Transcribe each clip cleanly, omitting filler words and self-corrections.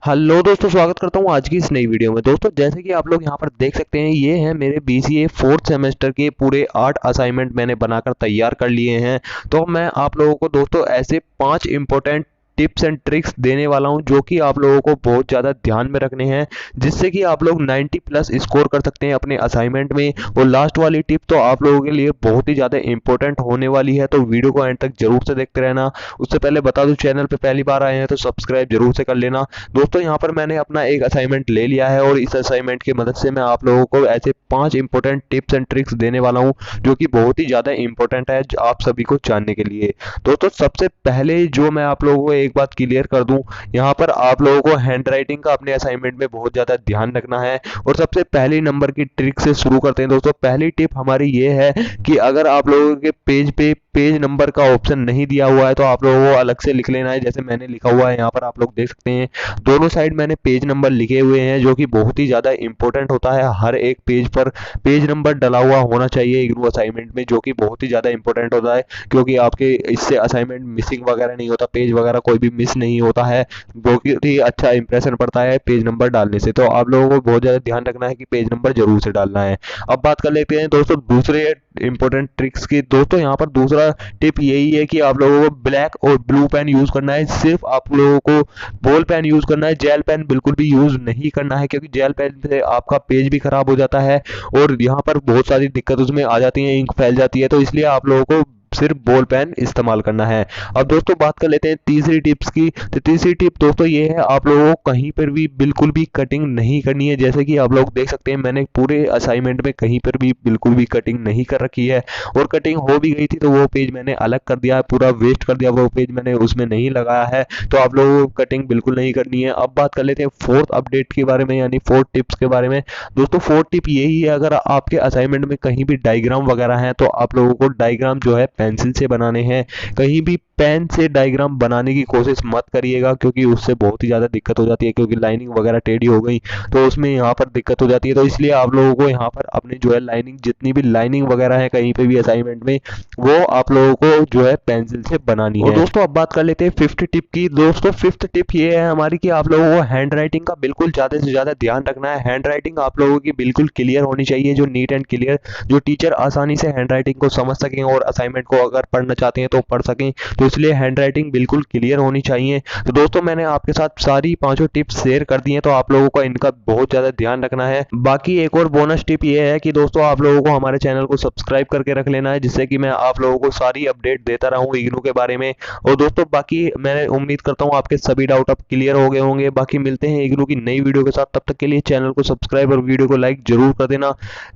Hello दोस्तों, स्वागत करता हूँ आज की इस नई वीडियो में। दोस्तों, जैसे कि आप लोग यहाँ पर देख सकते हैं, ये है मेरे बीसीए फोर्थ सेमेस्टर के पूरे 8 असाइनमेंट मैंने बनाकर तैयार कर लिए हैं। तो मैं आप लोगों को दोस्तों ऐसे 5 इंपॉर्टेंट टिप्स एंड ट्रिक्स देने वाला हूं जो कि आप लोगों को बहुत ज़्यादा ध्यान में रखने हैं, जिससे कि आप लोग 90 प्लस स्कोर कर सकते हैं अपने असाइनमेंट में। और लास्ट वाली टिप तो आप लोगों के लिए बहुत ही ज़्यादा इंपॉर्टेंट होने वाली है, तो वीडियो को एंड तक जरूर से देखते रहना। उससे पहले बता दूं, चैनल पे पहली बार आए हैं तो सब्सक्राइब जरूर से कर लेना। दोस्तों, यहाँ पर मैंने अपना एक असाइनमेंट ले लिया है और इस असाइनमेंट की मदद से मैं आप लोगों को ऐसे 5 इंपॉर्टेंट टिप्स एंड ट्रिक्स देने वाला हूँ जो कि बहुत ही ज़्यादा इंपॉर्टेंट है आप सभी को जानने के लिए। दोस्तों, सबसे पहले जो मैं आप लोगों को एक बात क्लियर कर दूं, यहाँ पर आप लोगों को हैंड राइटिंग का अपने असाइनमेंट में बहुत ज़्यादा ध्यान रखना है। और सबसे पहली नंबर की ट्रिक से शुरू करते हैं। दोस्तों, पहली टिप हमारी ये है कि अगर आप लोगों के पेज पे पेज नंबर का ऑप्शन नहीं दिया हुआ है तो आप लोगों को अलग से लिख लेना है। जैसे मैंने लिखा हुआ है, यहाँ पर आप लोग देख सकते हैं, दोनों साइड मैंने पेज नंबर लिखे हुए हैं, जो कि बहुत ही ज़्यादा इंपॉर्टेंट होता है। हर एक पेज पर पेज नंबर डला हुआ होना चाहिए इग्नू असाइनमेंट में, जो कि बहुत ही ज़्यादा इंपॉर्टेंट होता है, क्योंकि आपके इससे असाइनमेंट मिसिंग वगैरह नहीं होता, पेज वगैरह कोई भी मिस नहीं होता है। बहुत ही अच्छा इंप्रेशन पड़ता है पेज नंबर डालने से। तो आप लोगों को बहुत ज़्यादा ध्यान रखना है कि पेज नंबर जरूर से डालना है। अब बात कर लेते हैं दोस्तों दूसरे इंपॉर्टेंट ट्रिक्स की। दोस्तों, यहाँ पर दूसरा टिप यही है कि आप लोगों को ब्लैक और ब्लू पेन यूज करना है। सिर्फ आप लोगों को बॉल पेन यूज करना है, जेल पेन बिल्कुल भी यूज नहीं करना है, क्योंकि जेल पेन से आपका पेज भी खराब हो जाता है और यहाँ पर बहुत सारी दिक्कत उसमें आ जाती है, इंक फैल जाती है। तो इसलिए आप लोगों को सिर्फ बॉल पेन इस्तेमाल करना है। अब दोस्तों, बात कर लेते हैं तीसरी टिप्स की। तो तीसरी टिप दोस्तों ये है, आप लोगों को कहीं पर भी बिल्कुल भी कटिंग नहीं करनी है। जैसे कि आप लोग देख सकते हैं, मैंने पूरे असाइनमेंट में कहीं पर भी बिल्कुल भी कटिंग नहीं कर रखी है। और कटिंग हो भी गई थी तो वो पेज मैंने अलग कर दिया है, पूरा वेस्ट कर दिया, वो पेज मैंने उसमें नहीं लगाया है। तो आप लोगों को कटिंग बिल्कुल नहीं करनी है। अब बात कर लेते हैं फोर्थ अपडेट के बारे में, यानी फोर्थ टिप्स के बारे में। दोस्तों, फोर्थ टिप यही है, अगर आपके असाइनमेंट में कहीं भी डायग्राम वगैरह हैं तो आप लोगों को डायग्राम जो है पेंसिल से बनाने हैं। कहीं भी पेन से डायग्राम बनाने की कोशिश मत करिएगा, क्योंकि उससे बहुत ही ज़्यादा दिक्कत हो जाती है, क्योंकि लाइनिंग वगैरह टेढ़ी हो गई तो उसमें यहाँ पर दिक्कत हो जाती है। तो इसलिए आप लोगों को यहाँ पर अपनी जो है लाइनिंग, जितनी भी लाइनिंग वगैरह है कहीं पे भी असाइनमेंट में, वो आप लोगों को जो है पेंसिल से बनानी है। और दोस्तों, अब बात कर लेते हैं फिफ्थ टिप की। दोस्तों, फिफ्थ टिप ये है हमारी कि आप लोगों को हैंड राइटिंग का बिल्कुल ज़्यादा से ज़्यादा ध्यान रखना है। हैंड राइटिंग आप लोगों की बिल्कुल क्लियर होनी चाहिए, जो नीट एंड क्लियर, जो टीचर आसानी से हैंड राइटिंग को समझ सकें और असाइनमेंट को अगर पढ़ना चाहते हैं तो पढ़ सकें। तो इसलिए हैंड राइटिंग बिल्कुल क्लियर होनी चाहिए। तो दोस्तों, मैंने आपके साथ सारी पांचों टिप्स शेयर कर दी हैं, तो आप लोगों को इनका बहुत ज़्यादा ध्यान रखना है। बाकी एक और बोनस टिप ये है कि दोस्तों, आप लोगों को हमारे चैनल को सब्सक्राइब करके रख लेना है, जिससे कि मैं आप लोगों को सारी अपडेट देता रहूं इग्नू के बारे में। और दोस्तों, बाकी मैं उम्मीद करता हूं आपके सभी डाउट अब क्लियर हो गए होंगे। बाकी मिलते हैं इग्नू की नई वीडियो के साथ, तब तक के लिए चैनल को सब्सक्राइब और वीडियो को लाइक जरूर कर देना।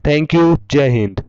थैंक यू, जय हिंद।